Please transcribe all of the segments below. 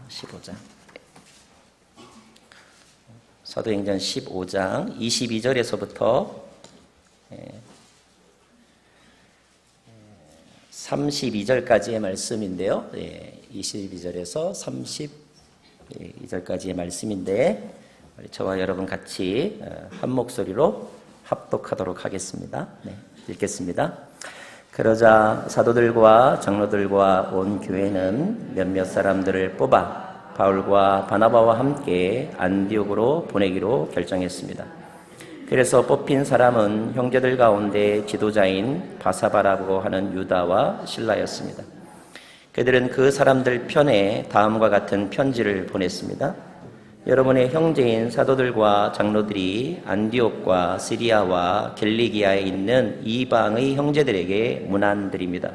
15장. 사도행전 15장 22절에서부터 32절까지의 말씀인데요. 22절에서 32절까지의 말씀인데 저와 여러분 같이 한 목소리로 합독하도록 하겠습니다. 읽겠습니다. 그러자 사도들과 장로들과 온 교회는 몇몇 사람들을 뽑아 바울과 바나바와 함께 안디옥으로 보내기로 결정했습니다. 그래서 뽑힌 사람은 형제들 가운데 지도자인 바사바라고 하는 유다와 실라였습니다. 그들은 그 사람들 편에 다음과 같은 편지를 보냈습니다. 여러분의 형제인 사도들과 장로들이 안디옥과 시리아와 겔리기아에 있는 이방의 형제들에게 문안드립니다.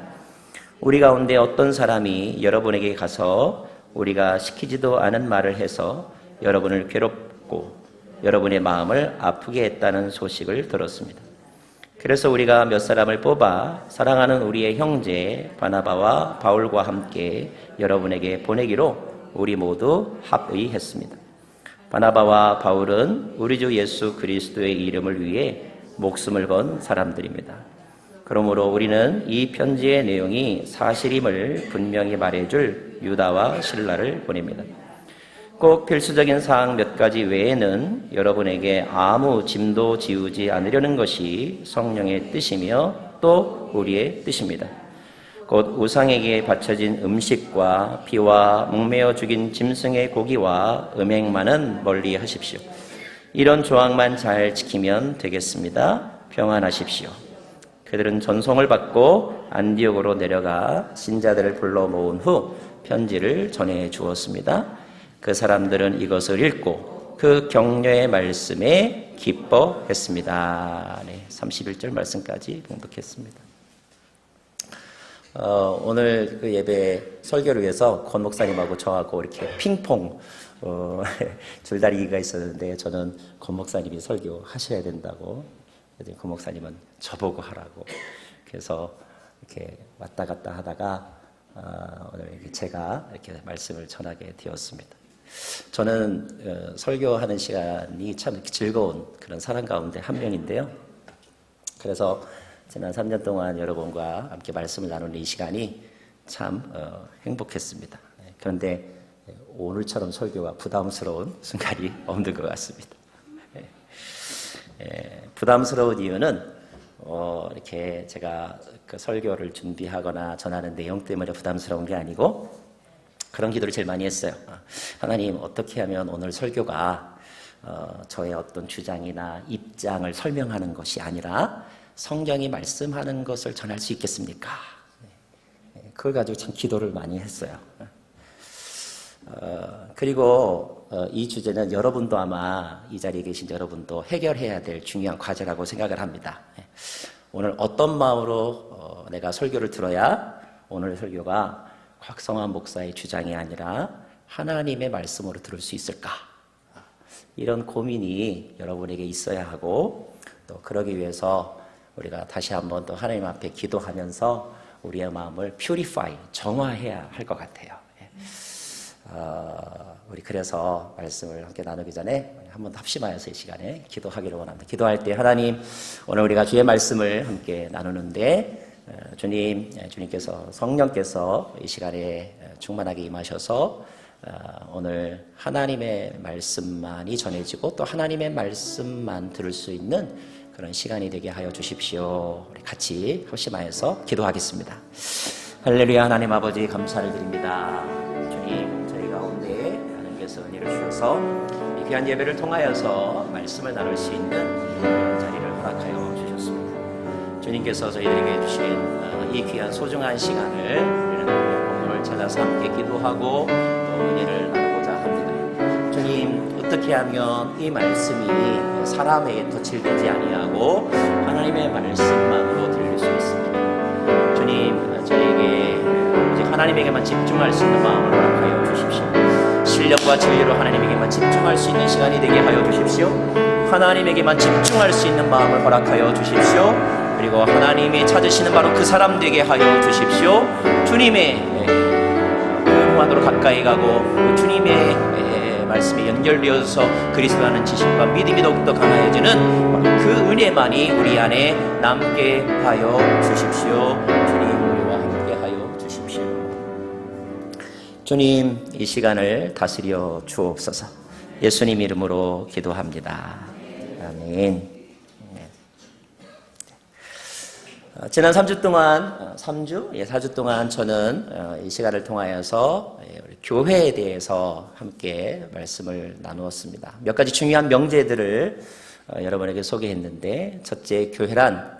우리 가운데 어떤 사람이 여러분에게 가서 우리가 시키지도 않은 말을 해서 여러분을 괴롭고 여러분의 마음을 아프게 했다는 소식을 들었습니다. 그래서 우리가 몇 사람을 뽑아 사랑하는 우리의 형제 바나바와 바울과 함께 여러분에게 보내기로 우리 모두 합의했습니다. 바나바와 바울은 우리 주 예수 그리스도의 이름을 위해 목숨을 건 사람들입니다. 그러므로 우리는 이 편지의 내용이 사실임을 분명히 말해줄 유다와 실라를 보냅니다. 꼭 필수적인 사항 몇 가지 외에는 여러분에게 아무 짐도 지우지 않으려는 것이 성령의 뜻이며 또 우리의 뜻입니다. 곧 우상에게 바쳐진 음식과 피와 목매어 죽인 짐승의 고기와 음행만은 멀리 하십시오. 이런 조항만 잘 지키면 되겠습니다. 평안하십시오. 그들은 전송을 받고 안디옥으로 내려가 신자들을 불러 모은 후 편지를 전해 주었습니다. 그 사람들은 이것을 읽고 그 격려의 말씀에 기뻐했습니다. 31절 말씀까지 봉독했습니다. 오늘 그 예배 설교를 위해서 권 목사님하고 저하고 이렇게 핑퐁 줄다리기가 있었는데 저는 권 목사님이 설교하셔야 된다고, 권 목사님은 저보고 하라고, 그래서 이렇게 왔다 갔다 하다가 오늘 제가 이렇게 말씀을 전하게 되었습니다. 저는 설교하는 시간이 참 즐거운 그런 사람 가운데 한 명인데요. 그래서 지난 3년 동안 여러분과 함께 말씀을 나누는 이 시간이 참 행복했습니다. 그런데 오늘처럼 설교가 부담스러운 순간이 없는 것 같습니다. 부담스러운 이유는 이렇게 제가 그 설교를 준비하거나 전하는 내용 때문에 부담스러운 게 아니고 그런 기도를 제일 많이 했어요. 하나님, 어떻게 하면 오늘 설교가 저의 어떤 주장이나 입장을 설명하는 것이 아니라 성경이 말씀하는 것을 전할 수 있겠습니까? 그걸 가지고 참 기도를 많이 했어요. 그리고 이 주제는 여러분도 아마 이 자리에 계신 여러분도 해결해야 될 중요한 과제라고 생각을 합니다. 오늘 어떤 마음으로 내가 설교를 들어야 오늘 설교가 곽성환 목사의 주장이 아니라 하나님의 말씀으로 들을 수 있을까? 이런 고민이 여러분에게 있어야 하고, 또 그러기 위해서 우리가 다시 한번 또 하나님 앞에 기도하면서 우리의 마음을 purify, 정화해야 할 것 같아요. 우리 그래서 말씀을 함께 나누기 전에 한번 합심하여서 이 시간에 기도하기를 원합니다. 기도할 때 하나님, 오늘 우리가 주의 말씀을 함께 나누는데 주님께서, 성령께서 이 시간에 충만하게 임하셔서 오늘 하나님의 말씀만이 전해지고 또 하나님의 말씀만 들을 수 있는 그런 시간이 되게 하여 주십시오. 우리 같이 합심하여서 기도하겠습니다. 할렐루야. 하나님 아버지, 감사를 드립니다. 주님, 저희 가운데 하나님께서 은혜를 주셔서 이 귀한 예배를 통하여서 말씀을 나눌 수 있는 자리를 허락하여 주셨습니다. 주님께서 저희들에게 주신 이 귀한 소중한 시간을 우리는 오늘 찾아서 함께 기도하고 또 은혜를 나누고자 합니다. 주님, 어떻게 하면 이 말씀이 사람에게 덧칠되지 아니하고 하나님의 말씀만으로 들릴 수 있습니까? 주님, 저에게 오직 하나님에게만 집중할 수 있는 마음을 허락하여 주십시오. 신령과 진리로 하나님에게만 집중할 수 있는 시간이 되게 하여 주십시오. 하나님에게만 집중할 수 있는 마음을 허락하여 주십시오. 그리고 하나님이 찾으시는 바로 그 사람 되게 하여 주십시오. 주님의 안으로 가까이 가고 주님의 말씀에 연결되어서 그리스도라는 지식과 믿음이 더욱더 강해지는 그 은혜만이 우리 안에 남게 하여 주십시오. 주님, 우리와 함께 하여 주십시오. 주님, 이 시간을 다스려 주옵소서. 예수님 이름으로 기도합니다. 아멘. 지난 3주 동안, 4주 동안 저는 이 시간을 통하여서 우리 교회에 대해서 함께 말씀을 나누었습니다. 몇 가지 중요한 명제들을 여러분에게 소개했는데, 첫째, 교회란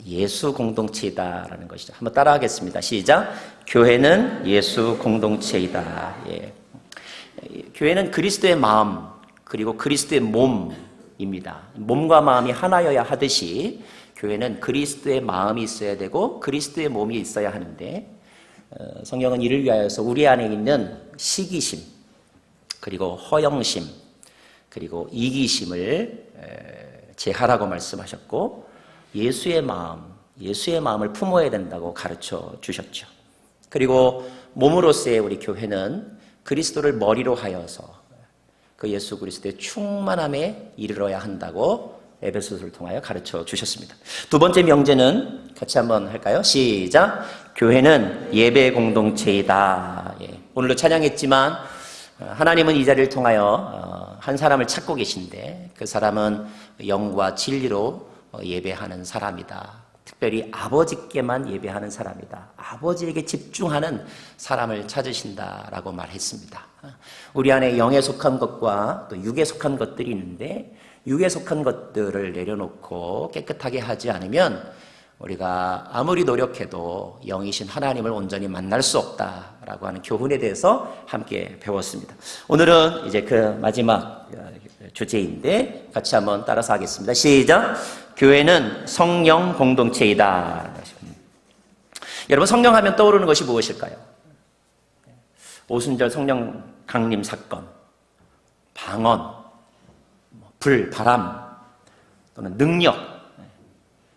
예수 공동체이다라는 것이죠. 한번 따라하겠습니다. 시작. 교회는 예수 공동체이다. 예. 교회는 그리스도의 마음, 그리고 그리스도의 몸입니다. 몸과 마음이 하나여야 하듯이 교회는 그리스도의 마음이 있어야 되고 그리스도의 몸이 있어야 하는데, 성경은 이를 위하여서 우리 안에 있는 시기심, 그리고 허영심, 그리고 이기심을 제하라고 말씀하셨고, 예수의 마음을 품어야 된다고 가르쳐 주셨죠. 그리고 몸으로서의 우리 교회는 그리스도를 머리로 하여서 그 예수 그리스도의 충만함에 이르러야 한다고 에베소서를 통하여 가르쳐 주셨습니다. 두 번째 명제는 같이 한번 할까요? 시작. 교회는 예배 공동체이다. 예. 오늘도 찬양했지만 하나님은 이 자리를 통하여 한 사람을 찾고 계신데, 그 사람은 영과 진리로 예배하는 사람이다. 특별히 아버지께만 예배하는 사람이다. 아버지에게 집중하는 사람을 찾으신다라고 말했습니다. 우리 안에 영에 속한 것과 또 육에 속한 것들이 있는데, 육에 속한 것들을 내려놓고 깨끗하게 하지 않으면 우리가 아무리 노력해도 영이신 하나님을 온전히 만날 수 없다라고 하는 교훈에 대해서 함께 배웠습니다. 오늘은 이제 그 마지막 주제인데 같이 한번 따라서 하겠습니다. 시작. 교회는 성령 공동체이다. 여러분, 성령하면 떠오르는 것이 무엇일까요? 오순절 성령 강림 사건, 방언, 불, 바람, 또는 능력,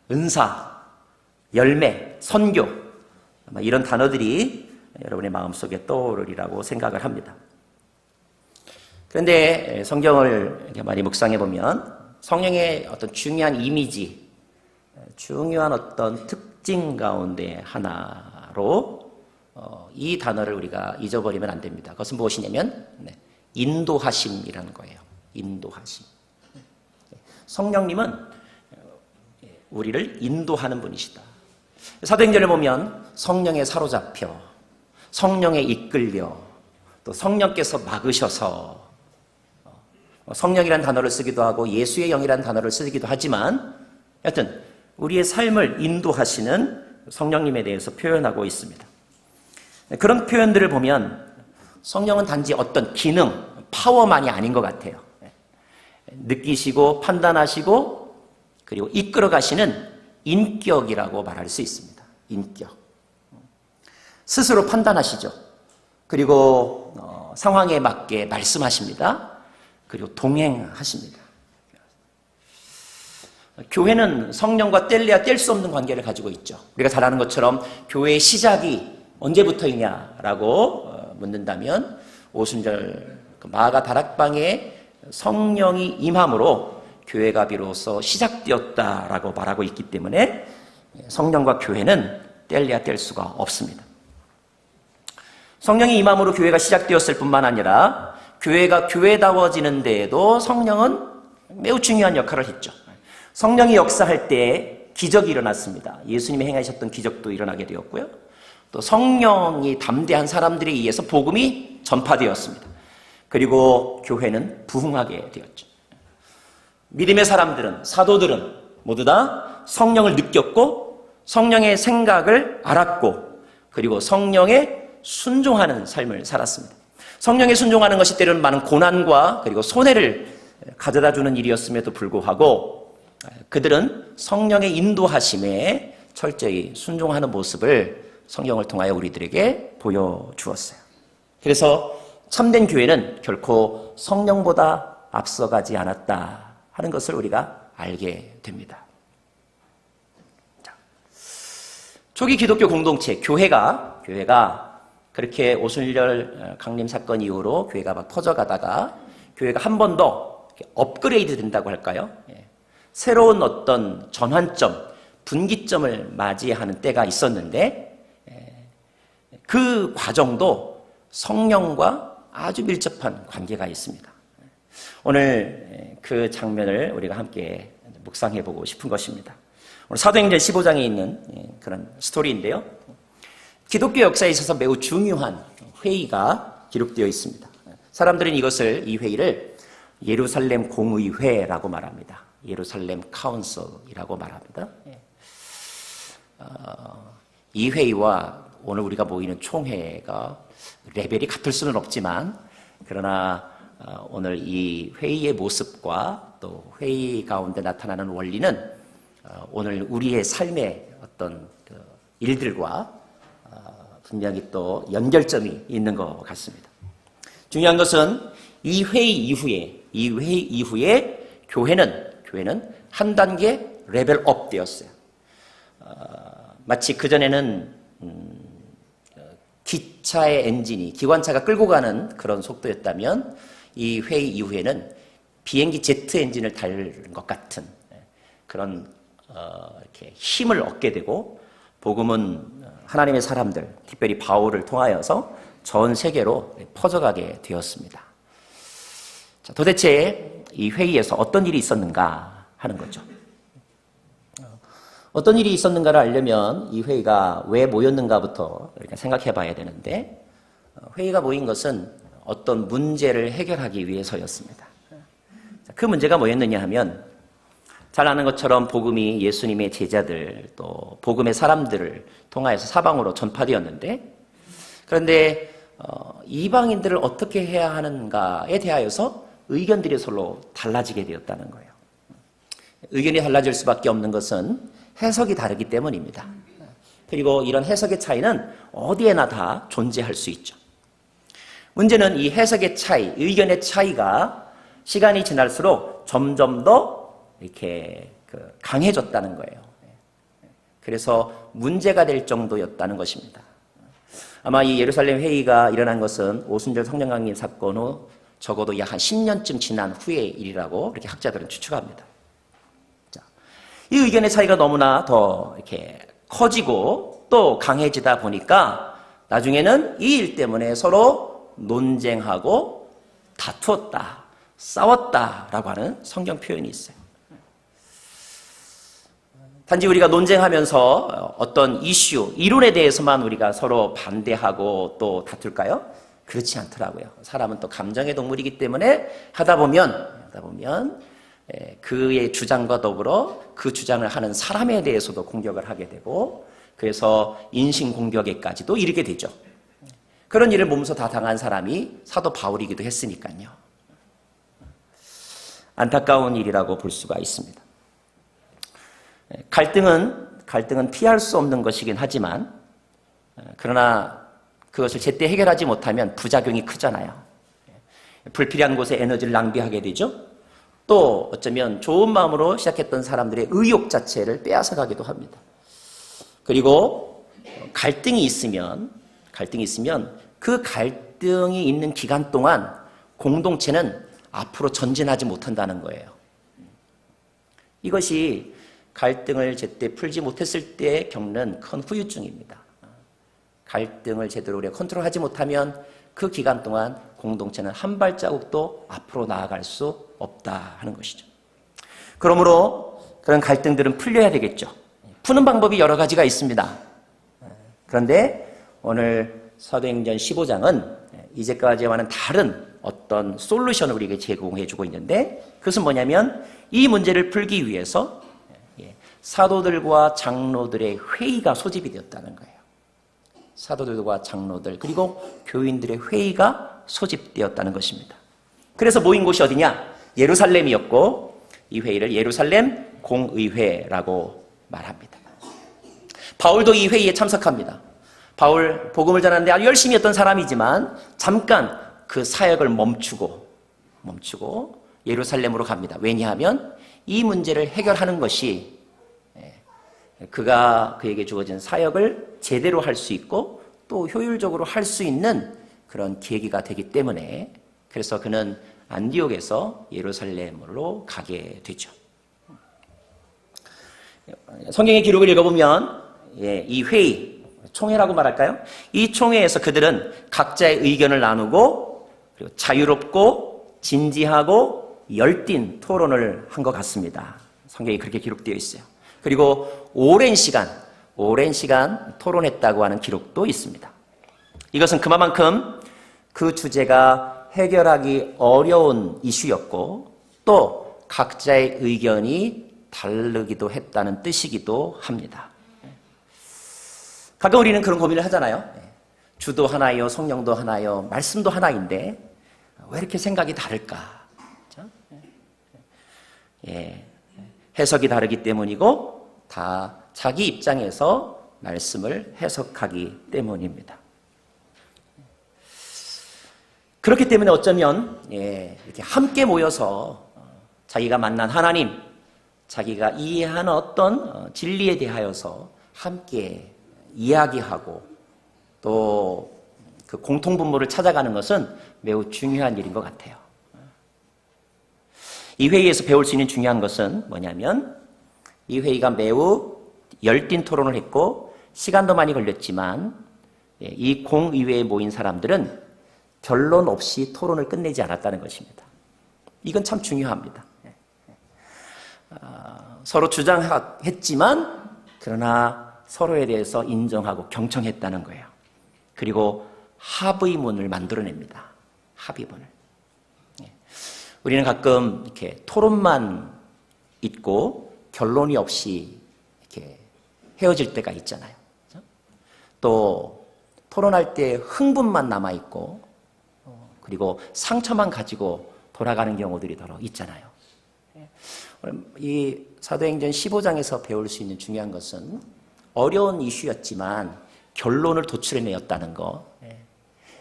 은사, 열매, 선교, 이런 단어들이 여러분의 마음속에 떠오르리라고 생각을 합니다. 그런데 성경을 이렇게 많이 묵상해 보면 성령의 어떤 중요한 이미지, 중요한 어떤 특징 가운데 하나로 이 단어를 우리가 잊어버리면 안 됩니다. 그것은 무엇이냐면 인도하심이라는 거예요. 인도하심. 성령님은 우리를 인도하는 분이시다. 사도행전을 보면 성령에 사로잡혀, 성령에 이끌려, 또 성령께서 막으셔서, 성령이라는 단어를 쓰기도 하고 예수의 영이라는 단어를 쓰기도 하지만, 여하튼 우리의 삶을 인도하시는 성령님에 대해서 표현하고 있습니다. 그런 표현들을 보면 성령은 단지 어떤 기능, 파워만이 아닌 것 같아요. 느끼시고 판단하시고 그리고 이끌어 가시는 인격이라고 말할 수 있습니다. 인격. 스스로 판단하시죠. 그리고 상황에 맞게 말씀하십니다. 그리고 동행하십니다. 교회는 성령과 뗄래야 뗄 수 없는 관계를 가지고 있죠. 우리가 잘 아는 것처럼 교회의 시작이 언제부터이냐라고 묻는다면 오순절 마가 다락방에 성령이 임함으로 교회가 비로소 시작되었다라고 말하고 있기 때문에 성령과 교회는 뗄래야 뗄 수가 없습니다. 성령이 임함으로 교회가 시작되었을 뿐만 아니라 교회가 교회다워지는 데에도 성령은 매우 중요한 역할을 했죠. 성령이 역사할 때 기적이 일어났습니다. 예수님이 행하셨던 기적도 일어나게 되었고요. 또 성령이 담대한 사람들에 의해서 복음이 전파되었습니다. 그리고 교회는 부흥하게 되었죠. 믿음의 사람들은, 사도들은 모두 다 성령을 느꼈고 성령의 생각을 알았고 그리고 성령에 순종하는 삶을 살았습니다. 성령에 순종하는 것이 때로는 많은 고난과 그리고 손해를 가져다 주는 일이었음에도 불구하고 그들은 성령의 인도하심에 철저히 순종하는 모습을 성경을 통하여 우리들에게 보여주었어요. 그래서 참된 교회는 결코 성령보다 앞서가지 않았다 하는 것을 우리가 알게 됩니다. 자, 초기 기독교 공동체, 교회가 그렇게 오순절 강림 사건 이후로 교회가 막 퍼져가다가 교회가 한 번 더 업그레이드 된다고 할까요? 새로운 어떤 전환점, 분기점을 맞이하는 때가 있었는데 그 과정도 성령과 아주 밀접한 관계가 있습니다. 오늘 그 장면을 우리가 함께 묵상해 보고 싶은 것입니다. 오늘 사도행전 15장에 있는 그런 스토리인데요. 기독교 역사에 있어서 매우 중요한 회의가 기록되어 있습니다. 사람들은 이 회의를 예루살렘 공의회라고 말합니다. 예루살렘 카운슬이라고 말합니다. 이 회의와 오늘 우리가 모이는 총회가 레벨이 같을 수는 없지만, 그러나 오늘 이 회의의 모습과 또 회의 가운데 나타나는 원리는 오늘 우리의 삶의 어떤 일들과 분명히 또 연결점이 있는 것 같습니다. 중요한 것은 이 회의 이후에 교회는 한 단계 레벨업 되었어요. 마치 그전에는 기차의 엔진이 기관차가 끌고 가는 그런 속도였다면 이 회의 이후에는 비행기 제트 엔진을 달는 것 같은 그런 이렇게 힘을 얻게 되고, 복음은 하나님의 사람들, 특별히 바울을 통하여서 전 세계로 퍼져가게 되었습니다. 자, 도대체 이 회의에서 어떤 일이 있었는가 하는 거죠. 어떤 일이 있었는가를 알려면 이 회의가 왜 모였는가부터 생각해 봐야 되는데, 회의가 모인 것은 어떤 문제를 해결하기 위해서였습니다. 그 문제가 뭐였느냐 하면, 잘 아는 것처럼 복음이 예수님의 제자들 또 복음의 사람들을 통하여서 사방으로 전파되었는데, 그런데 이방인들을 어떻게 해야 하는가에 대하여서 의견들이 서로 달라지게 되었다는 거예요. 의견이 달라질 수밖에 없는 것은 해석이 다르기 때문입니다. 그리고 이런 해석의 차이는 어디에나 다 존재할 수 있죠. 문제는 이 해석의 차이, 의견의 차이가 시간이 지날수록 점점 더 이렇게 강해졌다는 거예요. 그래서 문제가 될 정도였다는 것입니다. 아마 이 예루살렘 회의가 일어난 것은 오순절 성령 강림 사건 후 적어도 약 한 10년쯤 지난 후의 일이라고 이렇게 학자들은 추측합니다. 자, 이 의견의 차이가 너무나 더 이렇게 커지고 또 강해지다 보니까 나중에는 이 일 때문에 서로 논쟁하고 다투었다, 싸웠다라고 하는 성경 표현이 있어요. 단지 우리가 논쟁하면서 어떤 이슈, 이론에 대해서만 우리가 서로 반대하고 또 다툴까요? 그렇지 않더라고요. 사람은 또 감정의 동물이기 때문에 하다 보면 그의 주장과 더불어 그 주장을 하는 사람에 대해서도 공격을 하게 되고, 그래서 인신공격에까지도 이르게 되죠. 그런 일을 몸소 다 당한 사람이 사도 바울이기도 했으니까요. 안타까운 일이라고 볼 수가 있습니다. 갈등은 피할 수 없는 것이긴 하지만, 그러나 그것을 제때 해결하지 못하면 부작용이 크잖아요. 불필요한 곳에 에너지를 낭비하게 되죠. 또 어쩌면 좋은 마음으로 시작했던 사람들의 의욕 자체를 빼앗아가기도 합니다. 그리고 갈등이 있으면 그 갈등이 있는 기간 동안 공동체는 앞으로 전진하지 못한다는 거예요. 이것이 갈등을 제때 풀지 못했을 때 겪는 큰 후유증입니다. 갈등을 제대로 우리가 컨트롤하지 못하면 그 기간 동안 공동체는 한 발자국도 앞으로 나아갈 수 없다 하는 것이죠. 그러므로 그런 갈등들은 풀려야 되겠죠. 푸는 방법이 여러 가지가 있습니다. 그런데 오늘 사도행전 15장은 이제까지와는 다른 어떤 솔루션을 우리에게 제공해주고 있는데, 그것은 뭐냐면 이 문제를 풀기 위해서 사도들과 장로들의 회의가 소집이 되었다는 거예요. 사도들과 장로들 그리고 교인들의 회의가 소집되었다는 것입니다. 그래서 모인 곳이 어디냐? 예루살렘이었고, 이 회의를 예루살렘 공의회라고 말합니다. 바울도 이 회의에 참석합니다. 바울 복음을 전하는데 아주 열심히 했던 사람이지만 잠깐 그 사역을 멈추고 예루살렘으로 갑니다. 왜냐하면 이 문제를 해결하는 것이 그에게 주어진 사역을 제대로 할 수 있고 또 효율적으로 할 수 있는 그런 계기가 되기 때문에 그래서 그는 안디옥에서 예루살렘으로 가게 되죠. 성경의 기록을 읽어보면 이 회의, 총회라고 말할까요? 이 총회에서 그들은 각자의 의견을 나누고 그리고 자유롭고 진지하고 열띤 토론을 한 것 같습니다. 성경이 그렇게 기록되어 있어요. 그리고 오랜 시간 토론했다고 하는 기록도 있습니다. 이것은 그만큼 그 주제가 해결하기 어려운 이슈였고 또 각자의 의견이 다르기도 했다는 뜻이기도 합니다. 가끔 우리는 그런 고민을 하잖아요. 주도 하나요, 성령도 하나요, 말씀도 하나인데 왜 이렇게 생각이 다를까? 해석이 다르기 때문이고 다 자기 입장에서 말씀을 해석하기 때문입니다. 그렇기 때문에 어쩌면 이렇게 함께 모여서 자기가 만난 하나님, 자기가 이해하는 어떤 진리에 대하여서 함께 이야기하고 또 그 공통분모를 찾아가는 것은 매우 중요한 일인 것 같아요. 이 회의에서 배울 수 있는 중요한 것은 뭐냐면 이 회의가 매우 열띤 토론을 했고 시간도 많이 걸렸지만 이 공의회에 모인 사람들은 결론 없이 토론을 끝내지 않았다는 것입니다. 이건 참 중요합니다. 서로 주장했지만 그러나 서로에 대해서 인정하고 경청했다는 거예요. 그리고 합의문을 만들어냅니다. 합의문을. 우리는 가끔 이렇게 토론만 있고 결론이 없이 이렇게 헤어질 때가 있잖아요. 또 토론할 때 흥분만 남아 있고 그리고 상처만 가지고 돌아가는 경우들이 더러 있잖아요. 이 사도행전 15장에서 배울 수 있는 중요한 것은 어려운 이슈였지만 결론을 도출해내었다는 거.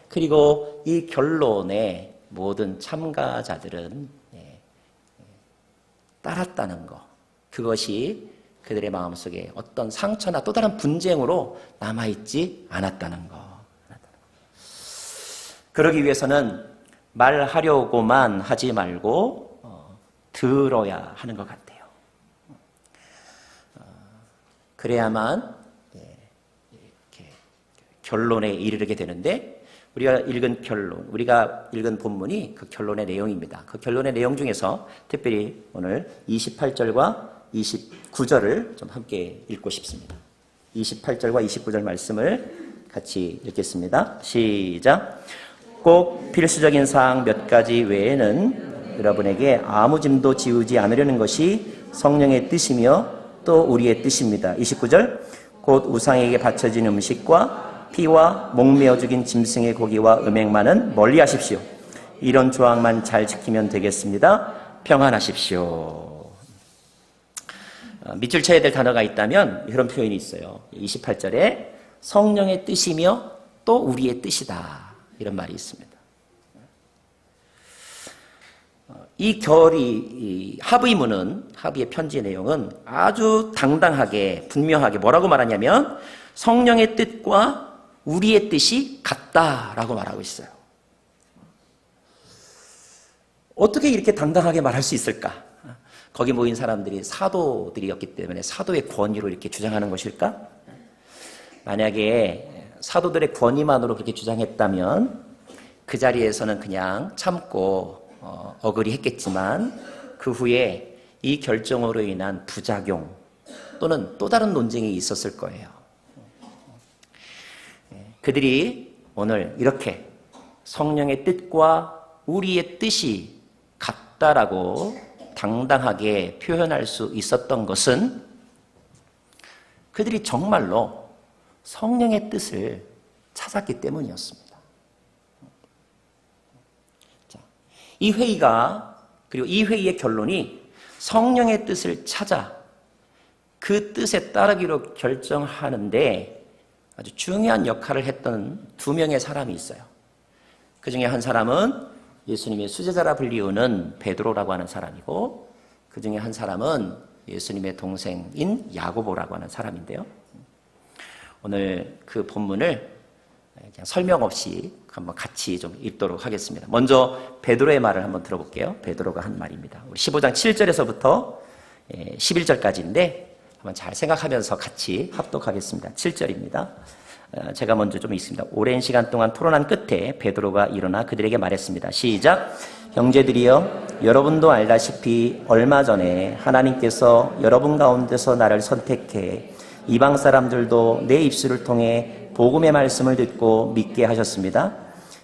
그리고 이 결론에 모든 참가자들은 따랐다는 거. 그것이 그들의 마음속에 어떤 상처나 또 다른 분쟁으로 남아있지 않았다는 거. 그러기 위해서는 말하려고만 하지 말고 들어야 하는 것 같아요. 그래야만 이렇게 결론에 이르게 되는데 우리가 읽은 본문이 그 결론의 내용입니다. 그 결론의 내용 중에서 특별히 오늘 28절과 29절을 좀 함께 읽고 싶습니다. 28절과 29절 말씀을 같이 읽겠습니다. 시작. 꼭 필수적인 사항 몇 가지 외에는 여러분에게 아무 짐도 지우지 않으려는 것이 성령의 뜻이며 또 우리의 뜻입니다. 29절. 곧 우상에게 바쳐진 음식과 피와 목매어 죽인 짐승의 고기와 음행만은 멀리 하십시오. 이런 조항만 잘 지키면 되겠습니다. 평안하십시오. 밑줄 쳐야 될 단어가 있다면 이런 표현이 있어요. 28절에 성령의 뜻이며 또 우리의 뜻이다. 이런 말이 있습니다. 이 합의의 편지 내용은 아주 당당하게 분명하게 뭐라고 말하냐면 성령의 뜻과 우리의 뜻이 같다라고 말하고 있어요. 어떻게 이렇게 당당하게 말할 수 있을까? 거기 모인 사람들이 사도들이었기 때문에 사도의 권위로 이렇게 주장하는 것일까? 만약에 사도들의 권위만으로 그렇게 주장했다면 그 자리에서는 그냥 참고 어글이 했겠지만 그 후에 이 결정으로 인한 부작용 또는 또 다른 논쟁이 있었을 거예요. 그들이 오늘 이렇게 성령의 뜻과 우리의 뜻이 같다라고 당당하게 표현할 수 있었던 것은 그들이 정말로 성령의 뜻을 찾았기 때문이었습니다. 자, 이 회의가 그리고 이 회의의 결론이 성령의 뜻을 찾아 그 뜻에 따르기로 결정하는데 아주 중요한 역할을 했던 두 명의 사람이 있어요. 그 중에 한 사람은 예수님의 수제자라 불리우는 베드로라고 하는 사람이고 그 중에 한 사람은 예수님의 동생인 야고보라고 하는 사람인데요. 오늘 그 본문을 그냥 설명 없이 한번 같이 좀 읽도록 하겠습니다. 먼저 베드로의 말을 한번 들어볼게요. 베드로가 한 말입니다. 우리 15장 7절에서부터 11절까지인데 한번 잘 생각하면서 같이 합독하겠습니다. 7절입니다. 제가 먼저 좀 읽습니다. 오랜 시간 동안 토론한 끝에 베드로가 일어나 그들에게 말했습니다. 시작! 형제들이여, 여러분도 알다시피 얼마 전에 하나님께서 여러분 가운데서 나를 선택해 이방 사람들도 내 입술을 통해 복음의 말씀을 듣고 믿게 하셨습니다.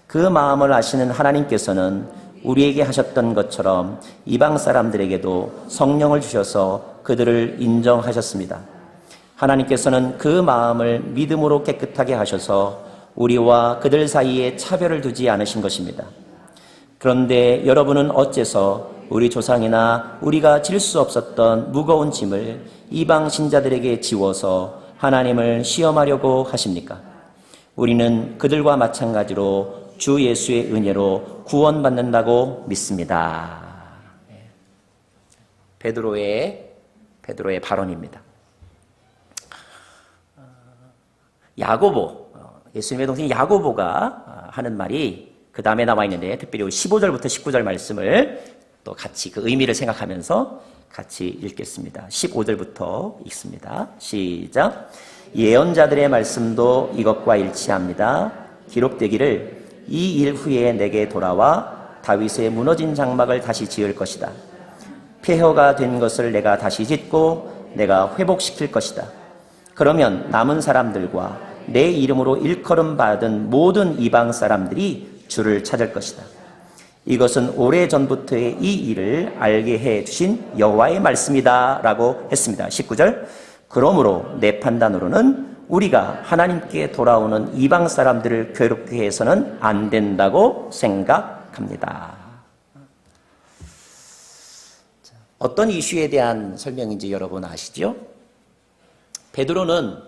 그 마음을 아시는 하나님께서는 우리에게 하셨던 것처럼 이방 사람들에게도 성령을 주셔서 그들을 인정하셨습니다. 하나님께서는 그 마음을 믿음으로 깨끗하게 하셔서 우리와 그들 사이에 차별을 두지 않으신 것입니다. 그런데 여러분은 어째서 우리 조상이나 우리가 질 수 없었던 무거운 짐을 이방 신자들에게 지워서 하나님을 시험하려고 하십니까? 우리는 그들과 마찬가지로 주 예수의 은혜로 구원받는다고 믿습니다. 베드로의 발언입니다. 야고보, 예수님의 동생 야고보가 하는 말이 그 다음에 나와 있는데, 특별히 15절부터 19절 말씀을 또 같이 그 의미를 생각하면서 같이 읽겠습니다. 15절부터 읽습니다. 시작! 예언자들의 말씀도 이것과 일치합니다. 기록되기를 이 일 후에 내게 돌아와 다윗의 무너진 장막을 다시 지을 것이다. 폐허가 된 것을 내가 다시 짓고 내가 회복시킬 것이다. 그러면 남은 사람들과 내 이름으로 일컬음 받은 모든 이방 사람들이 주를 찾을 것이다. 이것은 오래전부터의 이 일을 알게 해 주신 여호와의 말씀이다 라고 했습니다. 19절, 그러므로 내 판단으로는 우리가 하나님께 돌아오는 이방 사람들을 괴롭게 해서는 안 된다고 생각합니다. 어떤 이슈에 대한 설명인지 여러분 아시죠? 베드로는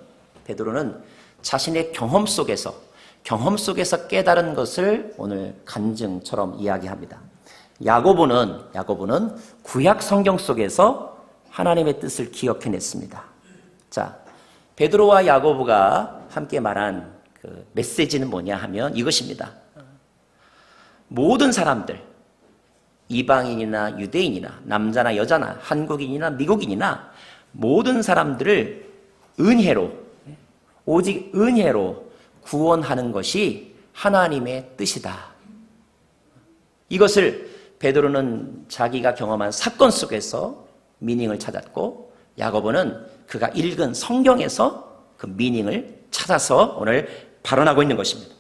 자신의 경험 속에서 깨달은 것을 오늘 간증처럼 이야기합니다. 야고보는 구약 성경 속에서 하나님의 뜻을 기억해냈습니다. 자, 베드로와 야고보가 함께 말한 그 메시지는 뭐냐 하면 이것입니다. 모든 사람들, 이방인이나 유대인이나 남자나 여자나 한국인이나 미국인이나 모든 사람들을 오직 은혜로 구원하는 것이 하나님의 뜻이다. 이것을 베드로는 자기가 경험한 사건 속에서 미닝을 찾았고, 야고보는 그가 읽은 성경에서 그 미닝을 찾아서 오늘 발언하고 있는 것입니다.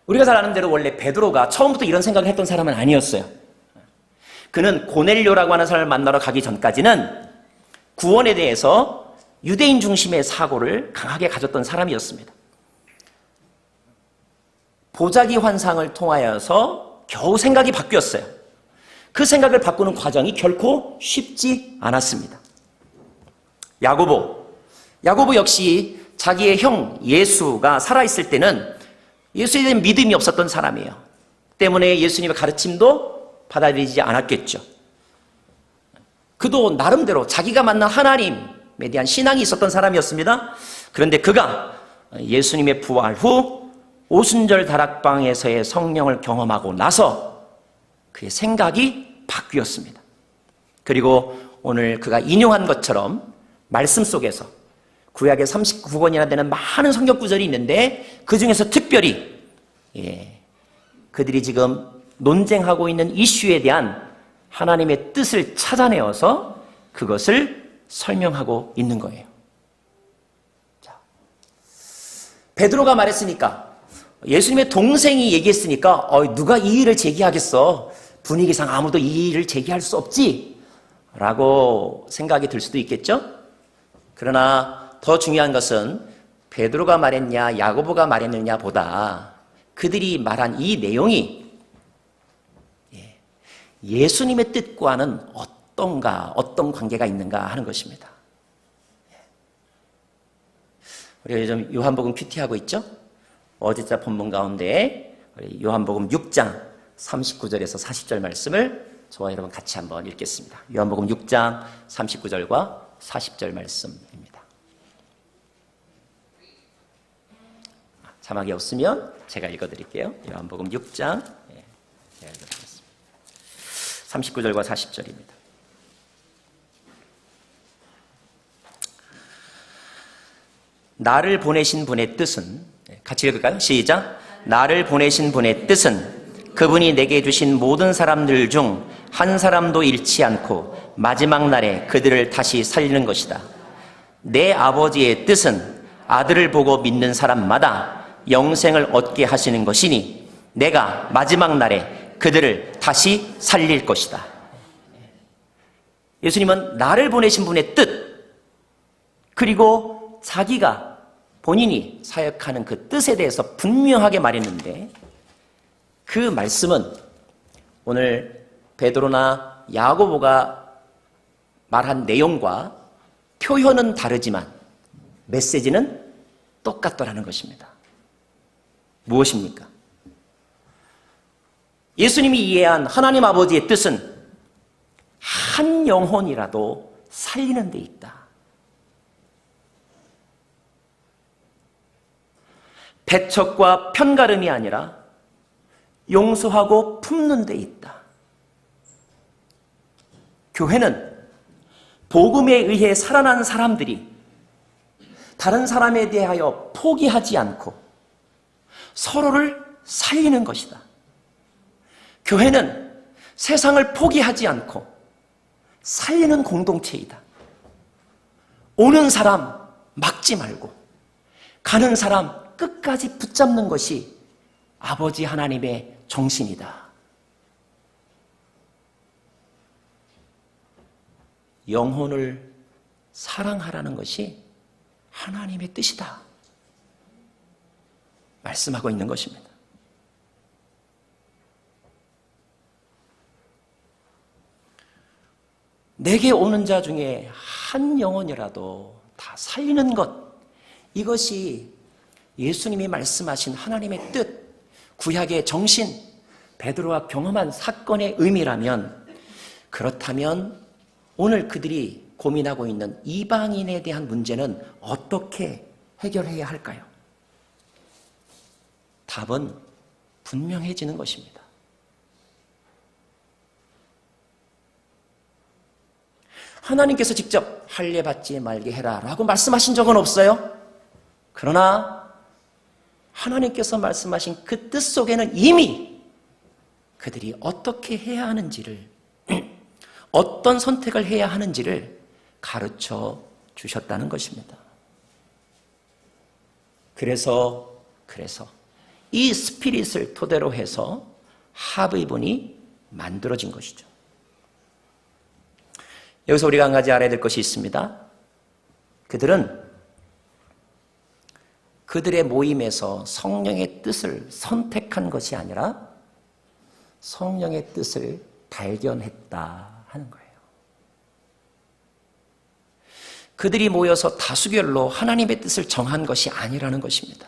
우리가 잘 아는 대로 원래 베드로가 처음부터 이런 생각을 했던 사람은 아니었어요. 그는 고넬료라고 하는 사람을 만나러 가기 전까지는 구원에 대해서 유대인 중심의 사고를 강하게 가졌던 사람이었습니다. 보자기 환상을 통하여서 겨우 생각이 바뀌었어요. 그 생각을 바꾸는 과정이 결코 쉽지 않았습니다. 야고보 역시 자기의 형 예수가 살아있을 때는 예수에 대한 믿음이 없었던 사람이에요. 때문에 예수님의 가르침도 받아들이지 않았겠죠. 그도 나름대로 자기가 만난 하나님에 대한 신앙이 있었던 사람이었습니다. 그런데 그가 예수님의 부활 후 오순절 다락방에서의 성령을 경험하고 나서 그의 생각이 바뀌었습니다. 그리고 오늘 그가 인용한 것처럼 말씀 속에서 구약에 39권이나 되는 많은 성경 구절이 있는데, 그 중에서 특별히 그들이 지금 논쟁하고 있는 이슈에 대한 하나님의 뜻을 찾아내어서 그것을 설명하고 있는 거예요. 자, 베드로가 말했으니까, 예수님의 동생이 얘기했으니까 누가 이 일을 제기하겠어? 분위기상 아무도 이 일을 제기할 수 없지 라고 생각이 들 수도 있겠죠? 그러나 더 중요한 것은 베드로가 말했냐 야고보가 말했느냐 보다 그들이 말한 이 내용이 예수님의 뜻과는 어떤 관계가 있는가 하는 것입니다. 우리가 요즘 요한복음 큐티하고 있죠? 어제자 본문 가운데 요한복음 6장 39절에서 40절 말씀을 저와 여러분 같이 한번 읽겠습니다. 요한복음 6장 39절과 40절 말씀입니다. 자막이 없으면 제가 읽어드릴게요. 요한복음 6장 제가 읽어드리겠습니다. 39절과 40절입니다. 나를 보내신 분의 뜻은, 같이 읽을까요? 시작. 나를 보내신 분의 뜻은 그분이 내게 주신 모든 사람들 중 한 사람도 잃지 않고 마지막 날에 그들을 다시 살리는 것이다. 내 아버지의 뜻은 아들을 보고 믿는 사람마다 영생을 얻게 하시는 것이니 내가 마지막 날에 그들을 다시 살릴 것이다. 예수님은 나를 보내신 분의 뜻, 그리고 자기가 본인이 사역하는 그 뜻에 대해서 분명하게 말했는데, 그 말씀은 오늘 베드로나 야고보가 말한 내용과 표현은 다르지만 메시지는 똑같더라는 것입니다. 무엇입니까? 예수님이 이해한 하나님 아버지의 뜻은 한 영혼이라도 살리는 데 있다. 배척과 편가름이 아니라 용서하고 품는 데 있다. 교회는 복음에 의해 살아난 사람들이 다른 사람에 대하여 포기하지 않고 서로를 살리는 것이다. 교회는 세상을 포기하지 않고 살리는 공동체이다. 오는 사람 막지 말고 가는 사람 끝까지 붙잡는 것이 아버지 하나님의 정신이다. 영혼을 사랑하라는 것이 하나님의 뜻이다. 말씀하고 있는 것입니다. 내게 오는 자 중에 한 영혼이라도 다 살리는 것, 이것이 예수님이 말씀하신 하나님의 뜻, 구약의 정신, 베드로가 경험한 사건의 의미라면, 그렇다면 오늘 그들이 고민하고 있는 이방인에 대한 문제는 어떻게 해결해야 할까요? 답은 분명해지는 것입니다. 하나님께서 직접 할례 받지 말게 해라 라고 말씀하신 적은 없어요. 그러나 하나님께서 말씀하신 그 뜻 속에는 이미 그들이 어떻게 해야 하는지를, 어떤 선택을 해야 하는지를 가르쳐 주셨다는 것입니다. 그래서 이 스피릿을 토대로 해서 합의문이 만들어진 것이죠. 여기서 우리가 한 가지 알아야 될 것이 있습니다. 그들은 그들의 모임에서 성령의 뜻을 선택한 것이 아니라 성령의 뜻을 발견했다 하는 거예요. 그들이 모여서 다수결로 하나님의 뜻을 정한 것이 아니라는 것입니다.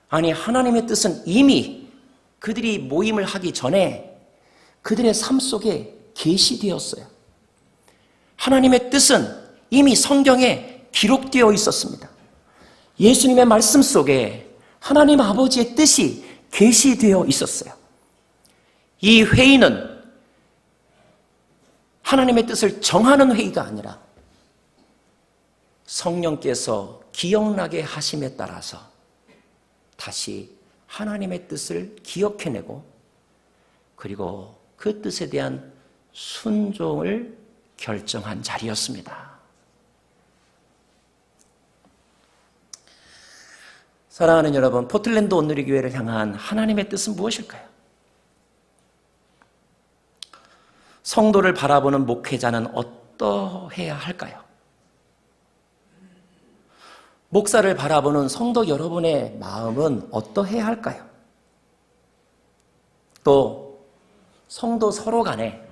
아니, 하나님의 뜻은 이미 그들이 모임을 하기 전에 그들의 삶 속에 계시되었어요. 하나님의 뜻은 이미 성경에 기록되어 있었습니다. 예수님의 말씀 속에 하나님 아버지의 뜻이 계시되어 있었어요. 이 회의는 하나님의 뜻을 정하는 회의가 아니라 성령께서 기억나게 하심에 따라서 다시 하나님의 뜻을 기억해내고, 그리고 그 뜻에 대한 순종을 결정한 자리였습니다. 사랑하는 여러분, 포틀랜드 온누리교회를 향한 하나님의 뜻은 무엇일까요? 성도를 바라보는 목회자는 어떠해야 할까요? 목사를 바라보는 성도 여러분의 마음은 어떠해야 할까요? 또 성도 서로 간에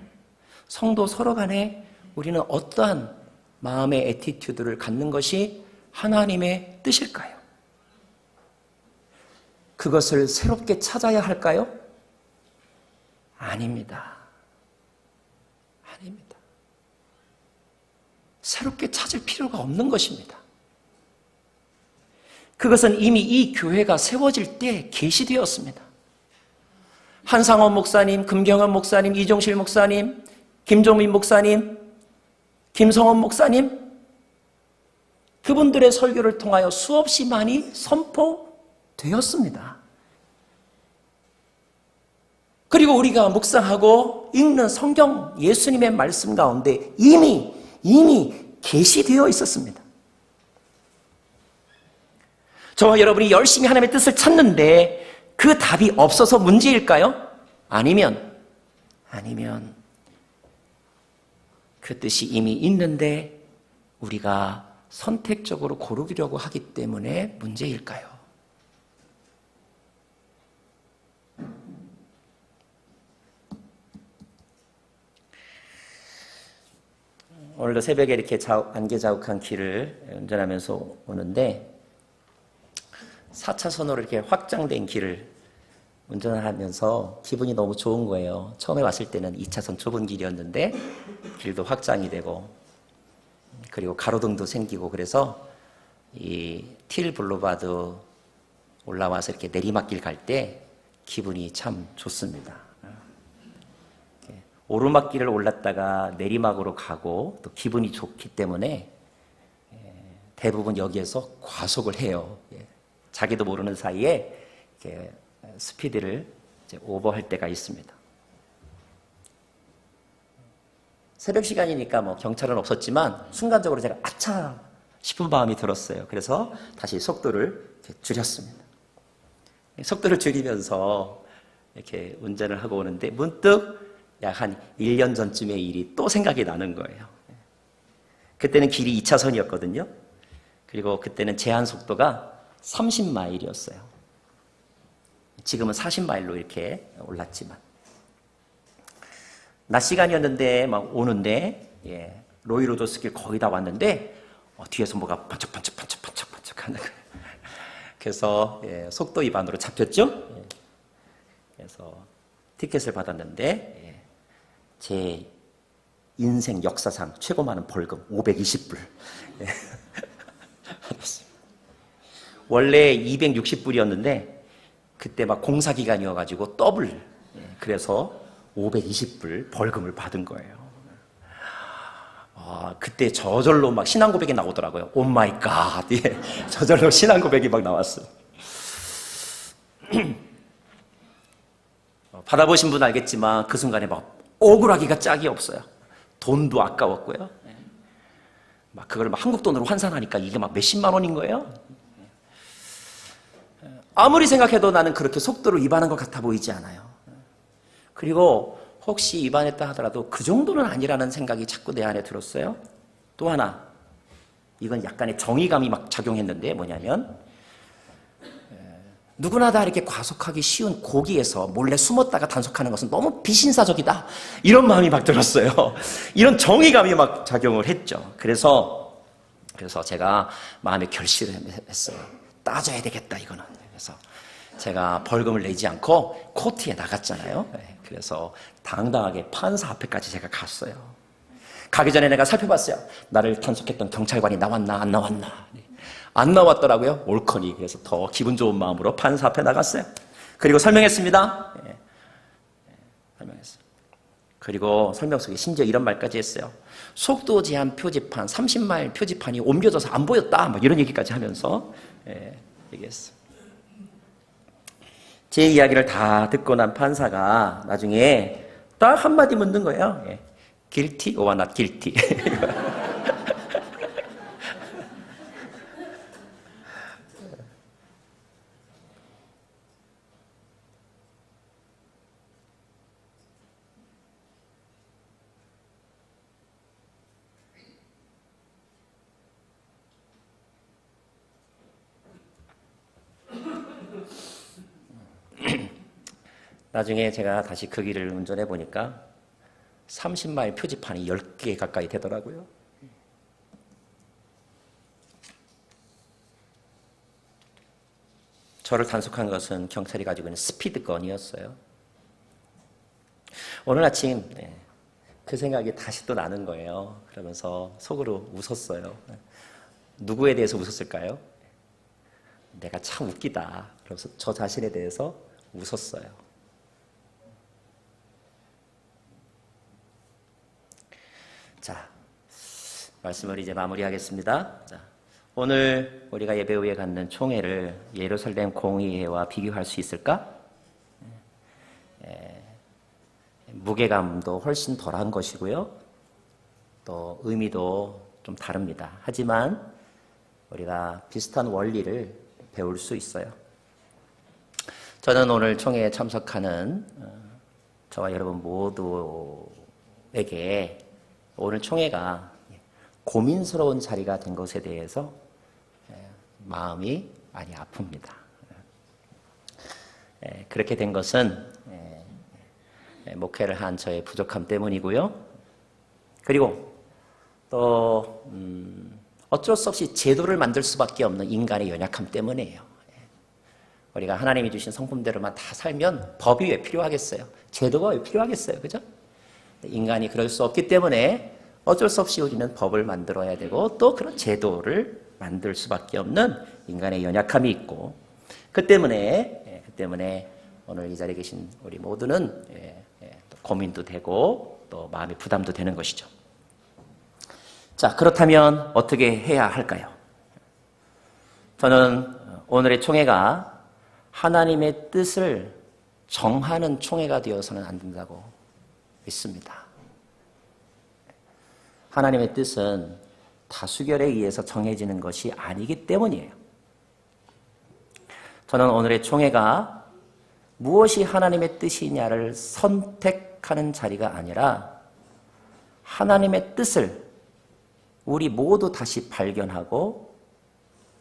우리는 어떠한 마음의 애티튜드를 갖는 것이 하나님의 뜻일까요? 그것을 새롭게 찾아야 할까요? 아닙니다. 새롭게 찾을 필요가 없는 것입니다. 그것은 이미 이 교회가 세워질 때 계시되었습니다. 한상원 목사님, 금경원 목사님, 이종실 목사님, 김종민 목사님, 김성원 목사님, 그분들의 설교를 통하여 수없이 많이 선포되었습니다. 그리고 우리가 묵상하고 읽는 성경 예수님의 말씀 가운데 이미 계시되어 있었습니다. 저와 여러분이 열심히 하나님의 뜻을 찾는데 그 답이 없어서 문제일까요? 아니면 그 뜻이 이미 있는데 우리가 선택적으로 고르려고 하기 때문에 문제일까요? 오늘도 새벽에 이렇게 안개자욱한 길을 운전하면서 오는데 4차선으로 이렇게 확장된 길을 운전하면서 기분이 너무 좋은 거예요. 처음에 왔을 때는 2차선 좁은 길이었는데 길도 확장이 되고 그리고 가로등도 생기고 그래서 이 틸 블루바드 올라와서 이렇게 내리막길 갈 때 기분이 참 좋습니다. 오르막길을 올랐다가 내리막으로 가고 또 기분이 좋기 때문에 대부분 여기에서 과속을 해요. 자기도 모르는 사이에 이렇게 스피드를 이제 오버할 때가 있습니다. 새벽 시간이니까 뭐 경찰은 없었지만 순간적으로 제가 아차 싶은 마음이 들었어요. 그래서 다시 속도를 줄였습니다. 속도를 줄이면서 이렇게 운전을 하고 오는데 문득 약 한 1년 전쯤의 일이 또 생각이 나는 거예요. 그때는 길이 2차선이었거든요. 그리고 그때는 제한 속도가 30마일이었어요. 지금은 40마일로 이렇게 올랐지만. 낮 시간이었는데 막 오는데 로이로드스길 거의 다 왔는데 뒤에서 뭐가 반짝반짝 하는 거예요. 그래서 속도 위반으로 잡혔죠. 그래서 티켓을 받았는데 제 인생 역사상 최고 많은 벌금 520불 받았습니다. 원래 260불이었는데 그때 막 공사 기간이어가지고 더블 그래서 520불 벌금을 받은 거예요. 그때 저절로 막 신앙 고백이 나오더라고요. 오 마이 갓. 저절로 신앙 고백이 막 나왔어요. 받아보신 분 알겠지만 그 순간에 막 억울하기가 짝이 없어요. 돈도 아까웠고요. 막 그걸 막 한국 돈으로 환산하니까 이게 막 몇십만 원인 거예요. 아무리 생각해도 나는 그렇게 속도를 위반한 것 같아 보이지 않아요. 그리고 혹시 위반했다 하더라도 그 정도는 아니라는 생각이 자꾸 내 안에 들었어요. 또 하나, 이건 약간의 정의감이 막 작용했는데 뭐냐면 누구나 다 이렇게 과속하기 쉬운 고기에서 몰래 숨었다가 단속하는 것은 너무 비신사적이다. 이런 마음이 막 들었어요. 이런 정의감이 막 작용을 했죠. 그래서 제가 마음의 결실을 했어요. 따져야 되겠다, 이거는. 그래서 제가 벌금을 내지 않고 코트에 나갔잖아요. 그래서 당당하게 판사 앞에까지 제가 갔어요. 가기 전에 내가 살펴봤어요. 나를 단속했던 경찰관이 나왔나 안 나왔나. 안 나왔더라고요. 옳거니. 그래서 더 기분 좋은 마음으로 판사 앞에 나갔어요. 그리고 설명했습니다. 설명했어요. 그리고 설명 속에 심지어 이런 말까지 했어요. 속도 제한 표지판, 30마일 표지판이 옮겨져서 안 보였다. 뭐 이런 얘기까지 하면서 얘기했어요. 제 이야기를 다 듣고 난 판사가 나중에 딱 한마디 묻는 거예요. Guilty or not guilty? 나중에 제가 다시 그 길을 운전해 보니까 30마일 표지판이 10개 가까이 되더라고요. 저를 단속한 것은 경찰이 가지고 있는 스피드건이었어요. 오늘 아침 그 생각이 다시 또 나는 거예요. 그러면서 속으로 웃었어요. 누구에 대해서 웃었을까요? 내가 참 웃기다. 그래서 저 자신에 대해서 웃었어요. 자, 말씀을 이제 마무리하겠습니다. 자, 오늘 우리가 예배 후에 갖는 총회를 예루살렘 공의회와 비교할 수 있을까? 무게감도 훨씬 덜한 것이고요. 또 의미도 좀 다릅니다. 하지만 우리가 비슷한 원리를 배울 수 있어요. 저는 오늘 총회에 참석하는 저와 여러분 모두에게 오늘 총회가 고민스러운 자리가 된 것에 대해서 마음이 많이 아픕니다. 그렇게 된 것은 목회를 한 저의 부족함 때문이고요. 그리고 또 어쩔 수 없이 제도를 만들 수밖에 없는 인간의 연약함 때문이에요. 우리가 하나님이 주신 성품대로만 다 살면 법이 왜 필요하겠어요? 제도가 왜 필요하겠어요? 그죠? 인간이 그럴 수 없기 때문에 어쩔 수 없이 우리는 법을 만들어야 되고 또 그런 제도를 만들 수밖에 없는 인간의 연약함이 있고 그 때문에 오늘 이 자리에 계신 우리 모두는 고민도 되고 또 마음의 부담도 되는 것이죠. 자, 그렇다면 어떻게 해야 할까요? 저는 오늘의 총회가 하나님의 뜻을 정하는 총회가 되어서는 안 된다고 믿습니다. 하나님의 뜻은 다수결에 의해서 정해지는 것이 아니기 때문이에요. 저는 오늘의 총회가 무엇이 하나님의 뜻이냐를 선택하는 자리가 아니라 하나님의 뜻을 우리 모두 다시 발견하고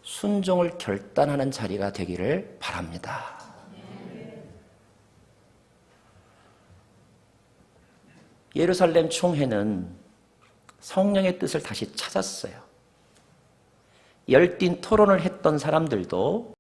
순종을 결단하는 자리가 되기를 바랍니다. 예루살렘 총회는 성령의 뜻을 다시 찾았어요. 열띤 토론을 했던 사람들도